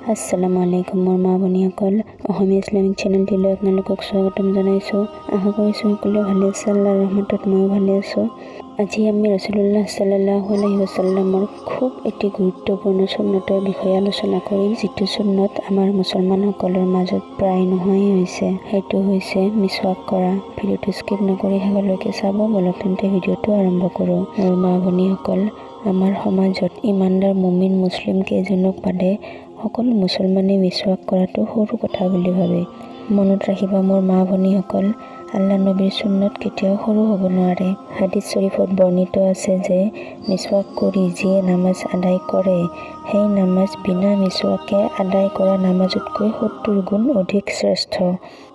আসসালামু আলাইকুম মোৰ মা ভনীসকল অসমীয়া ইছলামিক চেনেলটিলৈ আপোনালোকক স্বাগতম জনাইছোঁ। আশা কৰিছোঁ সকলোৱে ভালে আছে। আল্লাহৰ ৰহমতত ময়ো ভালে আছোঁ। আজি আমি ৰাসূলুল্লাহ সাল্লাল্লাহু আলাইহি ওয়াসাল্লামৰ খুব এটি গুৰুত্বপূৰ্ণ সুন্নতৰ বিষয়ে আলোচনা কৰিম, যিটো সুন্নত আমাৰ মুছলমানসকলৰ মাজত প্ৰায় নোহোৱাই হৈছে। সেইটো হৈছে মিছৱাক কৰা। ভিডিঅ'টো স্কিপ নকৰি শেষলৈকে চাব। বলক তেন্তে ভিডিঅ'টো আৰম্ভ কৰোঁ। মোৰ মা ভনীসকল, আমাৰ সমাজত ইমানদাৰ মুমিন মুছলিম কেইজনক বাদে সকলো মুছলমানে মিছৱাক কৰাটো সৰু কথা বুলি ভাবে। মনত ৰাখিবা মোৰ মা ভনীসকল, আল্লাহ নবীৰ সুন্নত কেতিয়াও সৰু হ'ব নোৱাৰে। হাদিছ শৰীফত বৰ্ণিত আছে যে মিছৱাক কৰি যিয়ে নামাজ আদায় কৰে সেই নামাজ বিনা মিছৱাকে আদায় কৰা নামাজতকৈ 70 গুণ অধিক শ্ৰেষ্ঠ।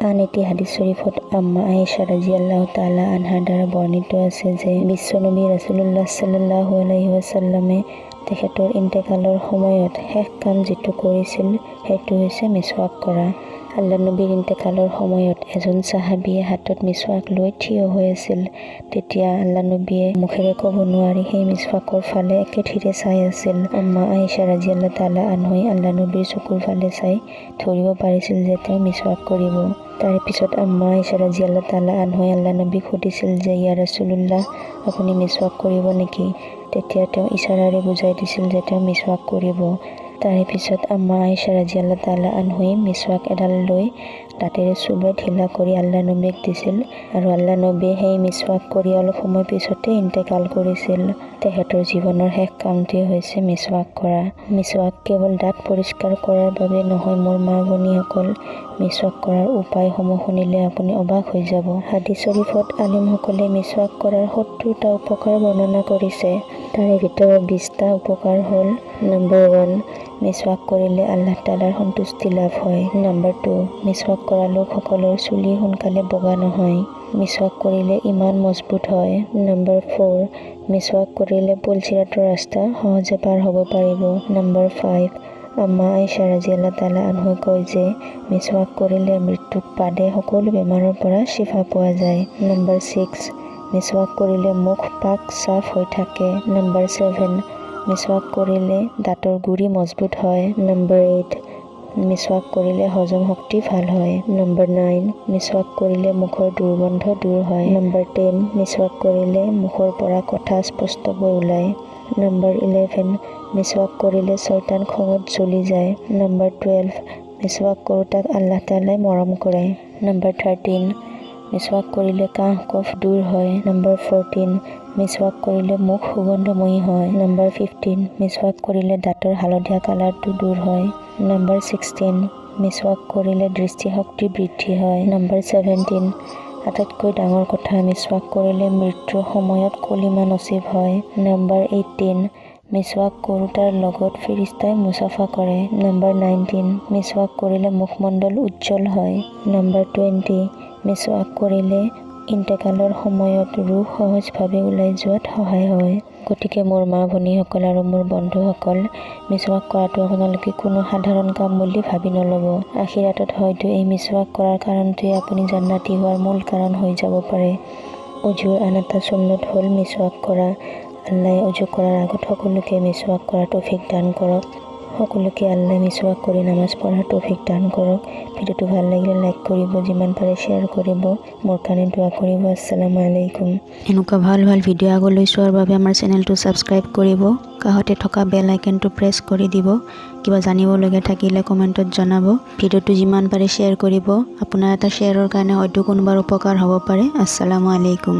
আন এটি হাদিছ শৰীফত আম্মা আয়েশা ৰাদিয়াল্লাহু তাআলা আনহাৰ দ্বাৰা বৰ্ণিত আছে যে বিশ্বনবী ৰাসূলুল্লাহ সাল্লাল্লাহু আলাইহি ওয়াসাল্লামে তেখেতৰ ইন্তেকালৰ সময়ত শেষ কাম যিটো কৰিছিল সেইটো হৈছে মিছৱাক কৰা। আল্লাহ নবীৰ ইন্তেকালৰ সময়ত এজন সাহাবীয়ে হাতত মিছৱাক লৈ থিয় হৈ আছিল। তেতিয়া আল্লাহ নবীয়ে মুখেৰে ক'ব নোৱাৰি সেই মিছৱাকৰ ফালে একেথিৰে চাই আছিল। আম্মা আয়েশা ৰাদিয়াল্লাহু তাআলা আনহাই আল্লাহ নবীৰ চকুৰ ফালে চাই ধৰিব পাৰিছিল যে তেওঁ মিছৱাক কৰিব। তাৰে পিছত আম্মা আয়েশা ৰাদিয়াল্লাহু তাআলা আনহাই আল্লাহ নবীক সুধিছিল যে ইয়া ৰাসূলুল্লাহ, আপুনি মিছৱাক কৰিব নেকি? তেতিয়া তেওঁ ইশাৰাৰে বুজাই দিছিল যে তেওঁ মিছৱাক কৰিব। তাৰে পিছত আম্মা আয়েশা ৰাদিয়াল্লাহু তাআলা আনহাই মিছৱাক এডাল লৈ দাঁতেৰে চুবাই ঢিলা কৰি আল্লাহ নবীক দিছিল আৰু আল্লাহ নবীয়ে সেই মিছৱাক কৰি অলপ সময় পিছতে ইন্তেকাল কৰিছিল। তেখেতৰ জীৱনৰ শেষ কামটোৱে হৈছে মিছৱাক কৰা। মিছৱাক কেৱল দাঁত পৰিষ্কাৰ কৰাৰ বাবে নহয় মোৰ মা ভনীসকল, মিছৱাক কৰাৰ উপায়সমূহ শুনিলে আপুনি অবাক হৈ যাব। হাদিছ শৰীফত আলিমসকলে মিছৱাক কৰাৰ 70টা উপকাৰ বৰ্ণনা কৰিছে। তাৰে ভিতৰত 20টা উপকাৰ হ'ল: নম্বৰ 1, মিছৱাক কৰিলে আল্লাহ তাআলাৰ সন্তুষ্টি লাভ হয়। নম্বৰ 2, মিছৱাক কৰা লোকসকলৰ চুলি সোনকালে বগা নহয়। মিছৱাক কৰিলে ইমান মজবুত হয়। নম্বৰ 4, মিছৱাক কৰিলে পুলচিৰাতৰ ৰাস্তা সহজে পাৰ হ'ব পাৰিব। নম্বৰ 5, আম্মা আয়েশা ৰাদিয়াল্লাহু তাআলা আনহাই কয় যে মিছৱাক কৰিলে মৃত্যুক বাদে সকলো বেমাৰৰ পৰা শিফা পোৱা যায়। নম্বৰ 6, মিছৱাক কৰিলে মুখ পাক চাফ হৈ থাকে। নম্বৰ 7, মিছৱাক কৰিলে দাঁতৰ গুৰি মজবুত হয়। নম্বৰ 8, মিছৱাক কৰিলে হজম শক্তি ভাল হয়। নম্বৰ 9, মিছৱাক কৰিলে মুখৰ দুৰ্গন্ধ দূৰ হয়। নম্বৰ 10, মিছৱাক কৰিলে মুখৰ পৰা কথা স্পষ্টকৈ ওলায়। নম্বৰ 11, মিছৱাক কৰিলে শয়তান খঙত জ্বলি যায়। নম্বৰ 12, মিছৱাক কৰোঁতাক আল্লাহ তাআলাই মৰম কৰে। নম্বৰ 13, মিছৱাক কৰিলে কাহ কফ দূৰ হয়। নম্বৰ 14, মিছৱাক কৰিলে মুখ সুগন্ধময়ী হয়। নম্বৰ 15, মিছৱাক কৰিলে দাঁতৰ হালধীয়া কালাৰটো দূৰ হয়। নম্বৰ 16, মিছৱাক কৰিলে দৃষ্টিশক্তি বৃদ্ধি হয়। নম্বৰ 17, আটাইতকৈ ডাঙৰ কথা, মিছৱাক কৰিলে মৃত্যুৰ সময়ত কলিমা নচিব হয়। নম্বৰ 18, মিছৱাক কৰোঁতাৰ লগত ফেৰিস্তাই মুছাফা কৰে। নম্বৰ 19, মিছৱাক কৰিলে মুখমণ্ডল উজ্জ্বল হয়। নম্বৰ 20, মিছৱাক কৰিলে ইন্তেকালৰ সময়ত ৰুহ সহজভাৱে ওলাই যোৱাত সহায় হয়। গতিকে মোৰ মা ভনীসকল আৰু মোৰ বন্ধুসকল, মিছৱাক কৰাটো আপোনালোকে কোনো সাধাৰণ কাম বুলি ভাবি নল'ব। আখিৰাতত হয়তো এই মিছৱাক কৰাৰ কাৰণটোৱে আপুনি জান্নাতি হোৱাৰ মূল কাৰণ হৈ যাব পাৰে। অজুৰ আন এটা সুন্নত হ'ল মিছৱাক কৰা। আল্লাহে অজু কৰাৰ আগত সকলোকে মিছৱাক কৰাৰ তৌফিক দান কৰক। সকলোকে আল্লাহ মিছৱাক কৰি নামাজ পঢ়াৰ তৌফিক দান কৰক। ভিডিঅ'টো ভাল লাগিলে লাইক কৰিব, যিমান পাৰে শ্বেয়াৰ কৰিব, মোৰ কাৰণে দোৱা কৰিব। আসসালামু আলাইকুম। এনেকুৱা ভাল ভাল ভিডিঅ' আগলৈ চোৱাৰ বাবে আমাৰ চেনেলটো ছাবস্ক্ৰাইব কৰিব, কাষতে থকা বেল আইকনটো প্ৰেছ কৰি দিব। কিবা জানিবলগীয়া থাকিলে কমেণ্টত জনাব। ভিডিঅ'টো যিমান পাৰে শ্বেয়াৰ কৰিব। আপোনাৰ এটা শ্বেয়াৰৰ কাৰণে হয়তো কোনোবাৰ উপকাৰ হ'ব পাৰে। আসসালামু আলাইকুম।